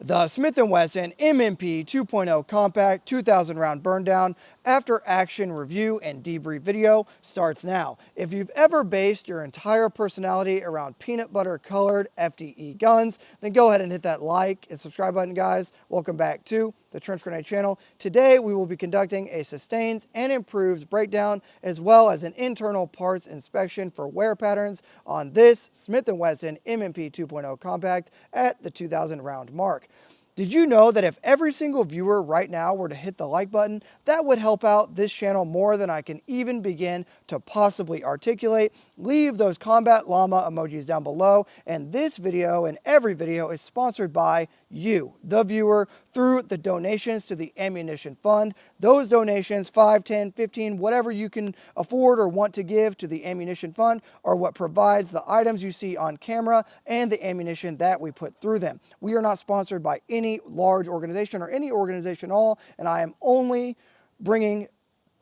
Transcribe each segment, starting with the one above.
The Smith & Wesson M&P 2.0 Compact 2000 round burn down after action review and debrief video starts now. If you've ever based your entire personality around peanut butter colored FDE guns, then go ahead and hit that like and subscribe button, guys. Welcome back to the Trench Grenade channel. Today we will be conducting a sustains and improves breakdown as well as an internal parts inspection for wear patterns on this Smith & Wesson M&P 2.0 Compact at the 2000 round mark. Did you know that if every single viewer right now were to hit the like button, that would help out this channel more than I can even begin to possibly articulate? Leave those combat llama emojis down below, and this video and every video is sponsored by you, the viewer, through the donations to the ammunition fund. Those donations, 5, 10, 15, whatever you can afford or want to give to the ammunition fund, are what provides the items you see on camera and the ammunition that we put through them. We are not sponsored by any large organization or any organization at all, and I am only bringing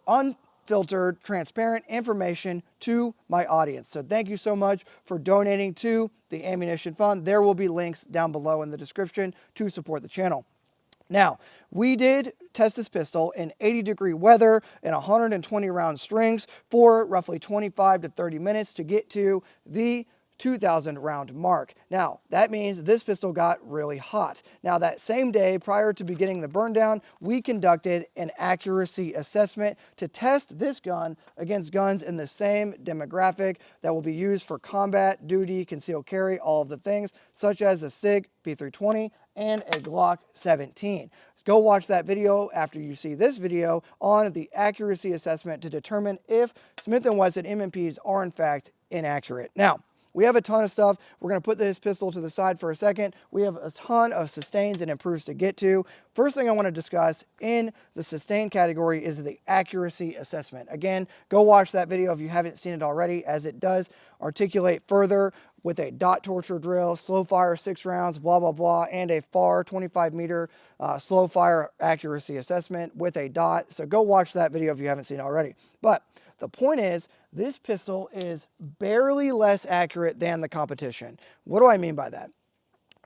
unfiltered, transparent information to my audience. So thank you so much for donating to the ammunition fund. There will be links down below in the description to support the channel. Now, we did test this pistol in 80-degree weather and 120 round strings for roughly 25 to 30 minutes to get to the 2000 round mark. Now, that means this pistol got really hot. Now, that same day prior to beginning the burn down, we conducted an accuracy assessment to test this gun against guns in the same demographic that will be used for combat, duty, concealed carry, all of the things, such as the SIG P320 and a Glock 17. Go watch that video after you see this video on the accuracy assessment to determine if Smith & Wesson M&Ps are in fact inaccurate. Now, we have a ton of stuff. We're going to put this pistol to the side for a second. We have a ton of sustains and improves to get to. First thing I want to discuss in the sustain category is the accuracy assessment. Again, go watch that video if you haven't seen it already, as it does articulate further with a dot torture drill, slow fire 6 rounds, blah, blah, blah, and a FAR 25 meter slow fire accuracy assessment with a dot. So go watch that video if you haven't seen it already. But the point is, this pistol is barely less accurate than the competition. What do I mean by that?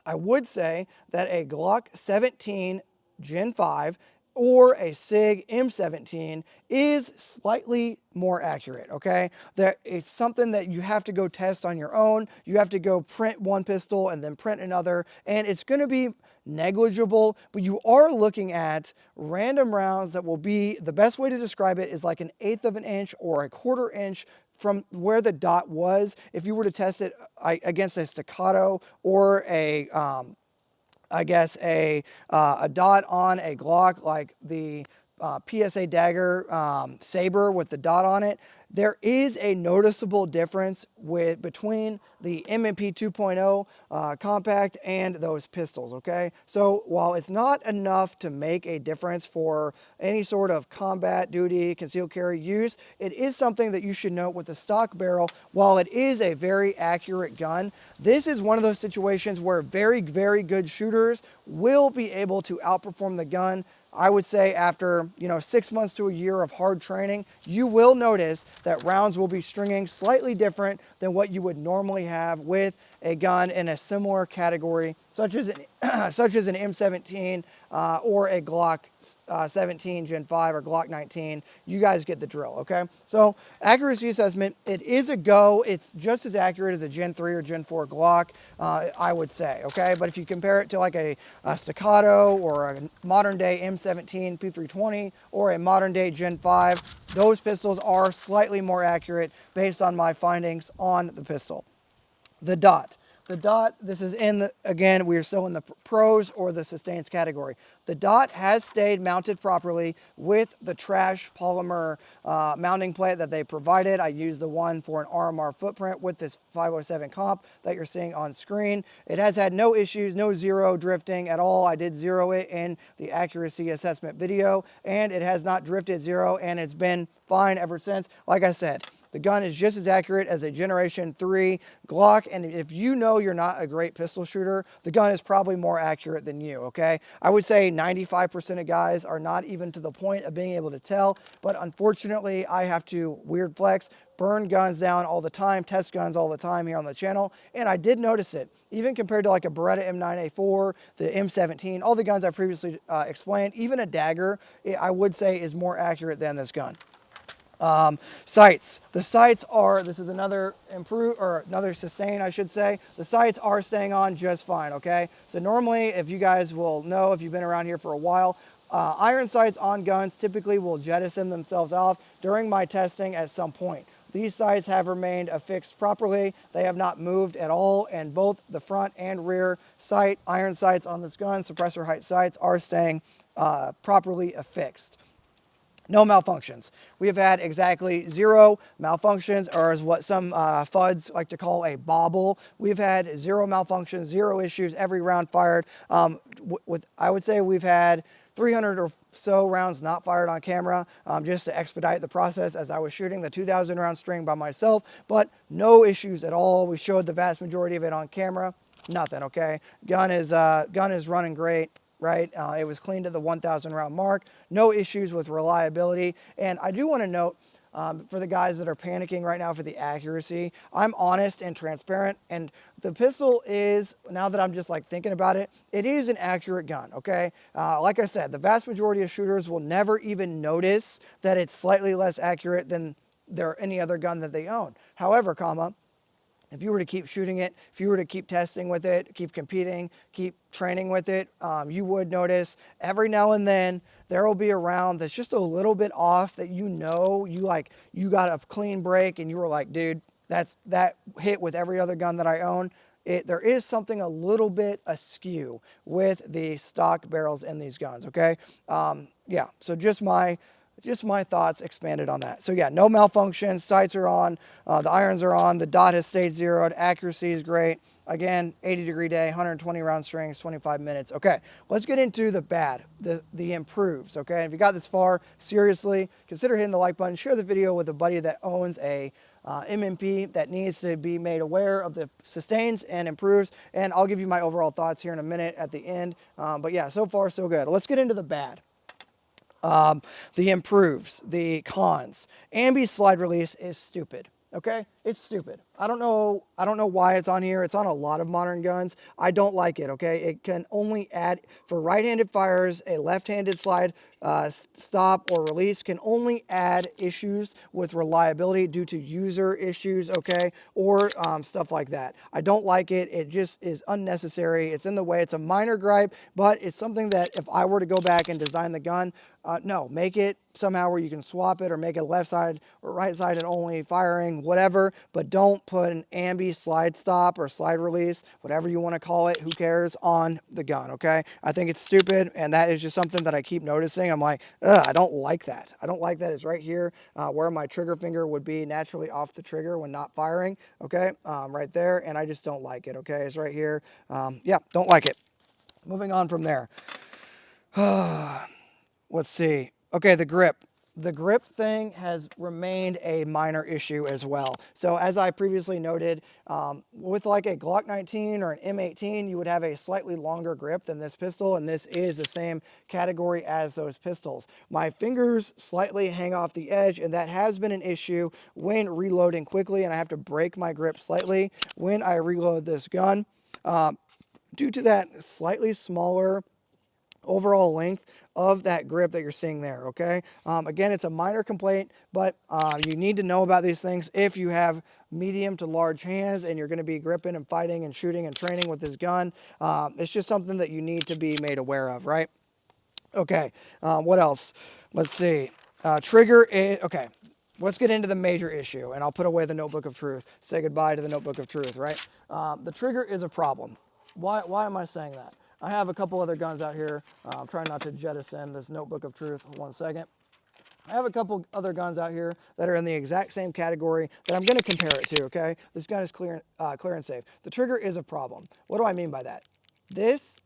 I would say that a Glock 17 Gen 5 or a SIG M17 is slightly more accurate, okay? That it's something that you have to go test on your own. You have to go print one pistol and then print another, and it's gonna be negligible, but you are looking at random rounds that will be, the best way to describe it is like 1/8 of an inch or 1/4 inch from where the dot was. If you were to test it against a staccato or a, I guess a dot on a Glock, like the PSA Dagger Saber with the dot on it, there is a noticeable difference between the M&P 2.0 compact and those pistols, okay? So while it's not enough to make a difference for any sort of combat, duty, concealed carry use, it is something that you should note with the stock barrel. While it is a very accurate gun, this is one of those situations where very, very good shooters will be able to outperform the gun. I would say after, 6 months to a year of hard training, you will notice that rounds will be stringing slightly different than what you would normally have with a gun in a similar category, such as an M17 or a Glock 17 Gen 5 or Glock 19. You guys get the drill, okay? So accuracy assessment, it is a go. It's just as accurate as a Gen 3 or Gen 4 Glock, I would say, okay? But if you compare it to like a staccato or a modern day M17 P320 or a modern day Gen 5, those pistols are slightly more accurate based on my findings on the pistol. The dot. The dot, this is again, we are still in the pros or the sustains category. The dot has stayed mounted properly with the trash polymer mounting plate that they provided. I used the one for an RMR footprint with this 507 comp that you're seeing on screen. It has had no issues, no zero drifting at all. I did zero it in the accuracy assessment video, and it has not drifted zero, and it's been fine ever since. Like I said, The gun is just as accurate as a Generation 3 Glock, and if you know you're not a great pistol shooter, the gun is probably more accurate than you, okay? I would say 95% of guys are not even to the point of being able to tell, but unfortunately, I have to weird flex, burn guns down all the time, test guns all the time here on the channel, and I did notice it. Even compared to like a Beretta M9A4, the M17, all the guns I previously explained, even a dagger, I would say is more accurate than this gun. Sights. The sights are, this is another another sustain, I should say. The sights are staying on just fine, okay? So normally, if you guys will know, if you've been around here for a while, iron sights on guns typically will jettison themselves off during my testing at some point. These sights have remained affixed properly. They have not moved at all, and both the front and rear sight, iron sights on this gun, suppressor height sights, are staying properly affixed. No malfunctions. We have had exactly 0 malfunctions, or is what some FUDs like to call a bobble. We've had 0 malfunctions, 0 issues, every round fired. I would say we've had 300 or so rounds not fired on camera, just to expedite the process as I was shooting the 2,000 round string by myself, but no issues at all. We showed the vast majority of it on camera. Nothing, okay? Gun is running great. Right? It was clean to the 1,000 round mark. No issues with reliability. And I do want to note, for the guys that are panicking right now for the accuracy, I'm honest and transparent. And the pistol is, now that I'm just like thinking about it, it is an accurate gun, okay? Like I said, the vast majority of shooters will never even notice that it's slightly less accurate than any other gun that they own. However, if you were to keep shooting it, if you were to keep testing with it, keep competing, keep training with it, you would notice every now and then there will be a round that's just a little bit off that you got a clean break and you were like, dude, that hit with every other gun that I own. There is something a little bit askew with the stock barrels in these guns, okay? Yeah, so just my thoughts expanded on that. So yeah, no malfunctions, sights are on, the irons are on, the dot has stayed zeroed, accuracy is great. Again, 80-degree day, 120 round strings, 25 minutes. Okay, let's get into the bad, the improves, okay? If you got this far, seriously, consider hitting the like button, share the video with a buddy that owns a M&P that needs to be made aware of the sustains and improves, and I'll give you my overall thoughts here in a minute at the end. But yeah, so far so good. Let's get into the bad. The improves, the cons. Ambi slide release is stupid. Okay, it's stupid. I don't know why it's on here. It's on a lot of modern guns. I don't like it. Okay, it can only add for right-handed fires. A left-handed slide stop or release can only add issues with reliability due to user issues. Okay, or stuff like that. I don't like it. It just is unnecessary. It's in the way. It's a minor gripe, but it's something that if I were to go back and design the gun, no, make it somehow where you can swap it or make it left side or right sided only firing, whatever, but don't put an ambi slide stop or slide release, whatever you want to call it, who cares, on the gun, okay? I think it's stupid, and that is just something that I keep noticing. I'm like, ugh, I don't like that. I don't like that. It's right here where my trigger finger would be naturally off the trigger when not firing, okay? Right there, and I just don't like it, okay? It's right here. Yeah, don't like it. Moving on from there. Let's see. Okay, the grip. The grip thing has remained a minor issue as well. So as I previously noted, with like a Glock 19 or an M18, you would have a slightly longer grip than this pistol, and this is the same category as those pistols. My fingers slightly hang off the edge, and that has been an issue when reloading quickly, and I have to break my grip slightly when I reload this gun. Due to that slightly smaller overall length of that grip that you're seeing there, okay? Again, it's a minor complaint, but you need to know about these things if you have medium to large hands and you're going to be gripping and fighting and shooting and training with this gun. It's just something that you need to be made aware of, right? Okay, what else? Let's see. Trigger, okay. Let's get into the major issue, and I'll put away the notebook of truth. Say goodbye to the notebook of truth, right? The trigger is a problem. Why am I saying that? I have a couple other guns out here. I'm trying not to jettison this notebook of truth. 1 second. I have a couple other guns out here that are in the exact same category that I'm going to compare it to, okay? This gun is clear and safe. The trigger is a problem. What do I mean by that? This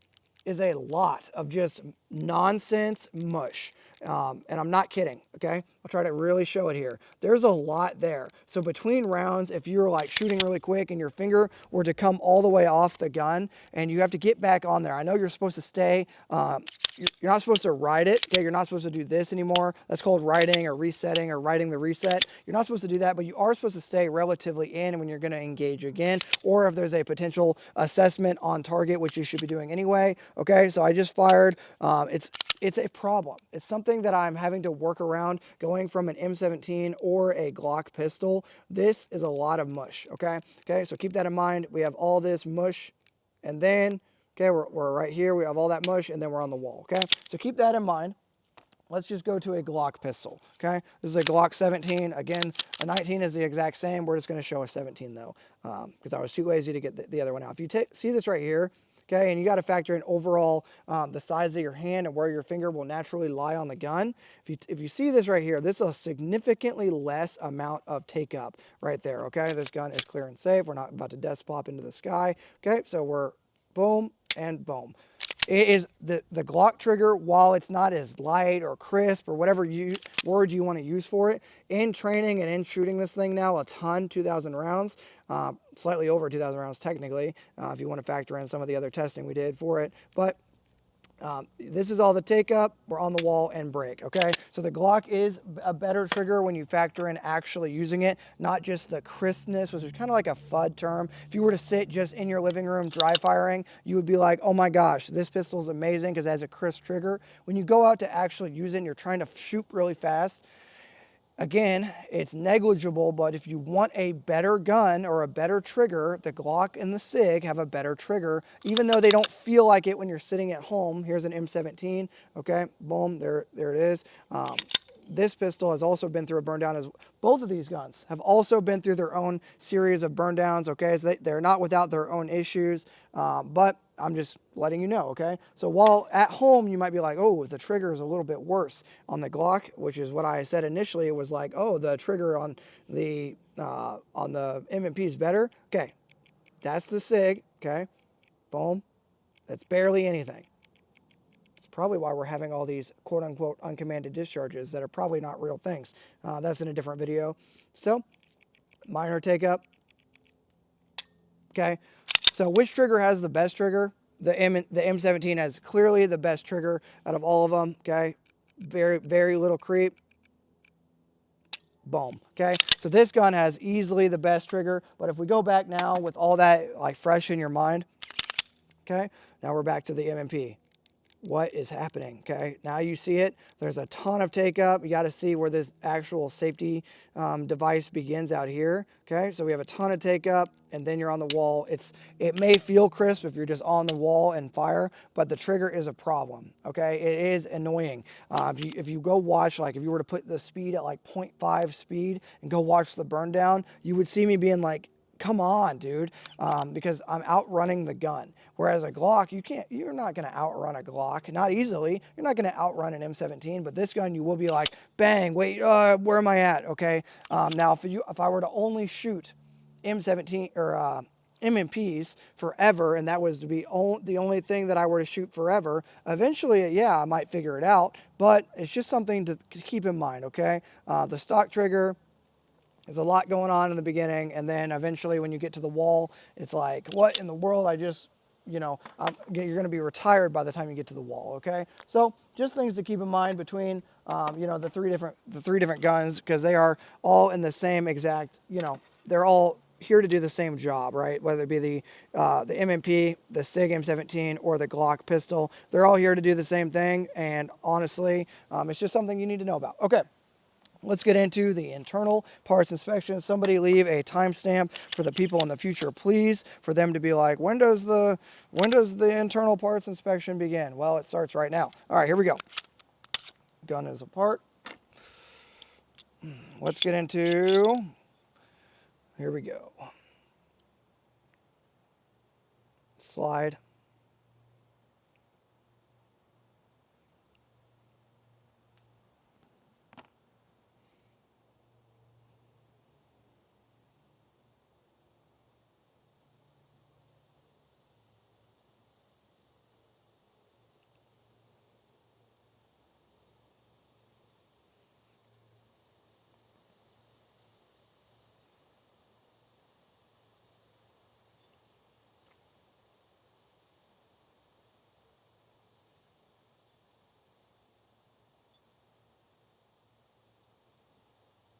is a lot of just nonsense mush. And I'm not kidding, okay? I'll try to really show it here. There's a lot there. So between rounds, if you're like shooting really quick and your finger were to come all the way off the gun and you have to get back on there. I know you're supposed to stay, you're not supposed to ride it, okay? You're not supposed to do this anymore. That's called riding or resetting or riding the reset. You're not supposed to do that, but you are supposed to stay relatively in when you're gonna engage again, or if there's a potential assessment on target, which you should be doing anyway, okay? So I just fired. It's a problem. It's something that I'm having to work around going from an M17 or a Glock pistol. This is a lot of mush, okay? Okay, so keep that in mind. We have all this mush, and then, okay, we're right here. We have all that mush, and then we're on the wall, okay? So keep that in mind. Let's just go to a Glock pistol, okay? This is a Glock 17. Again, a 19 is the exact same. We're just going to show a 17, though, because I was too lazy to get the other one out. If you see this right here, okay, and you got to factor in overall the size of your hand and where your finger will naturally lie on the gun. If you see this right here, this is a significantly less amount of take up right there, okay? This gun is clear and safe. We're not about to death plop into the sky, okay? So we're boom and boom. It is the Glock trigger, while it's not as light or crisp or whatever word you want to use for it, in training and in shooting this thing now a ton, 2,000 rounds, slightly over 2,000 rounds technically, if you want to factor in some of the other testing we did for it. But this is all the take up. We're on the wall and break, okay? So the Glock is a better trigger when you factor in actually using it, not just the crispness, which is kind of like a FUD term. If you were to sit just in your living room dry firing, you would be like, oh my gosh, this pistol is amazing because it has a crisp trigger. When you go out to actually use it and you're trying to shoot really fast, again, it's negligible, but if you want a better gun or a better trigger, the Glock and the SIG have a better trigger, even though they don't feel like it when you're sitting at home. Here's an M17, okay, boom, there it is. This pistol has also been through a burn down, as both of these guns have also been through their own series of burn downs, okay? So they're not without their own issues, but I'm just letting you know, okay? So while at home, you might be like, oh, the trigger is a little bit worse on the Glock, which is what I said initially. It was like, oh, the trigger on the M&P is better. Okay, that's the SIG, okay? Boom, that's barely anything. Probably why we're having all these quote-unquote uncommanded discharges that are probably not real things. That's in a different video. So, minor take up. Okay, so which trigger has the best trigger? The M17 has clearly the best trigger out of all of them. Okay, very, very little creep. Boom. Okay, so this gun has easily the best trigger. But if we go back now with all that like fresh in your mind, okay, now we're back to the M&P. What is happening? Okay, now you see it. There's a ton of take up. You got to see where this actual safety device begins out here. Okay, so we have a ton of take up, and then you're on the wall. It may feel crisp if you're just on the wall and fire, but the trigger is a problem. Okay, it is annoying. If you go watch, like if you were to put the speed at like 0.5 speed and go watch the burn down, you would see me being like, come on, dude, because I'm outrunning the gun. Whereas a Glock, you're not going to outrun a Glock, not easily. You're not going to outrun an M17, but this gun, you will be like, bang, wait, where am I at? Okay. Now, if I were to only shoot M17 or M&Ps forever, and that was to be the only thing that I were to shoot forever, eventually, yeah, I might figure it out, but it's just something to keep in mind, okay? The stock trigger, there's a lot going on in the beginning, and then eventually when you get to the wall, it's like, what in the world? You're going to be retired by the time you get to the wall, okay? So just things to keep in mind between, the three different guns, because they are all in the same exact, they're all here to do the same job, right? Whether it be the M&P, the SIG M17, or the Glock pistol, they're all here to do the same thing, and honestly, it's just something you need to know about. Okay. Let's get into the internal parts inspection. Somebody leave a timestamp for the people in the future, please, for them to be like, when does the internal parts inspection begin? Well, it starts right now. All right, here we go. Gun is apart. Let's get into, here we go. Slide.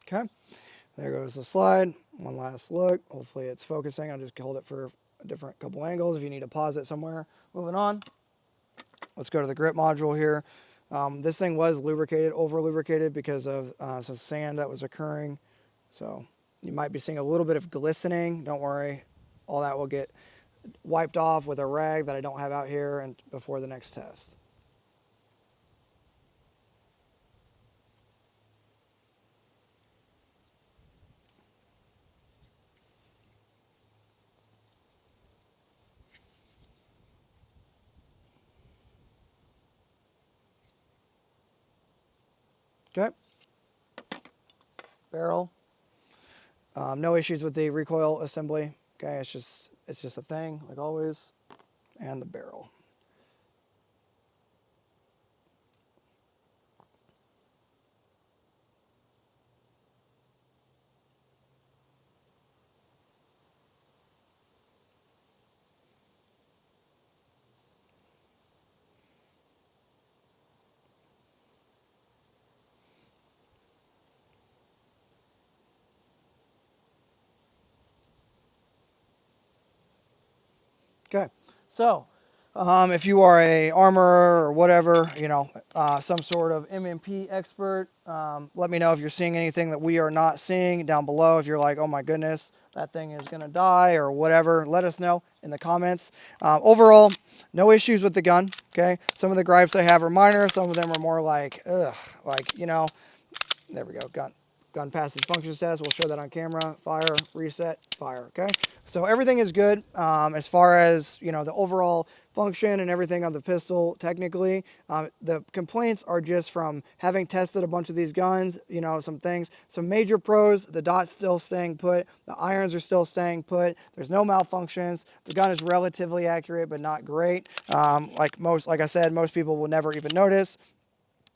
Okay, there goes the slide. One last look. Hopefully it's focusing. I'll just hold it for a different couple angles if you need to pause it somewhere. Moving on. Let's go to the grip module here. This thing was lubricated, over lubricated because of some sand that was occurring. So you might be seeing a little bit of glistening. Don't worry. All that will get wiped off with a rag that I don't have out here and before the next test. Okay. Barrel. No issues with the recoil assembly. Okay, it's just a thing like always. And the barrel. Okay, so if you are a armorer or whatever, some sort of M&P expert, let me know if you're seeing anything that we are not seeing down below. If you're like, oh my goodness, that thing is going to die or whatever, let us know in the comments. Overall, no issues with the gun, okay? Some of the gripes I have are minor. Some of them are more like, ugh, there we go, gun passes functions test. We'll show that on camera. Fire, reset, fire, okay? So everything is good as far as, the overall function and everything on the pistol technically. The complaints are just from having tested a bunch of these guns, some things. Some major pros, the dot's still staying put. The irons are still staying put. There's no malfunctions. The gun is relatively accurate, but not great. Like I said, most people will never even notice.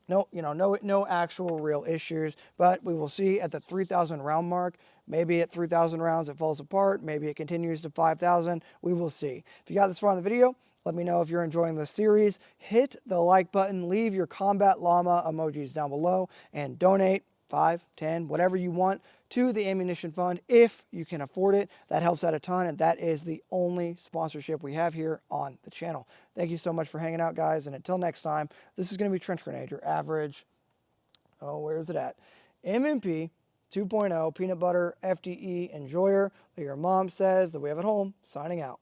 No actual real issues, but we will see at the 3,000 round mark. Maybe at 3,000 rounds it falls apart. Maybe it continues to 5,000. We will see. If you got this far in the video, let me know if you're enjoying this series. Hit the like button, leave your combat llama emojis down below, and donate 5, 10, whatever you want to the ammunition fund if you can afford it. That helps out a ton, and that is the only sponsorship we have here on the channel. Thank you so much for hanging out, guys, and until next time, this is going to be Trench Grenade, your average, where is it at? M&P 2.0 peanut butter FDE enjoyer that your mom says that we have at home, signing out.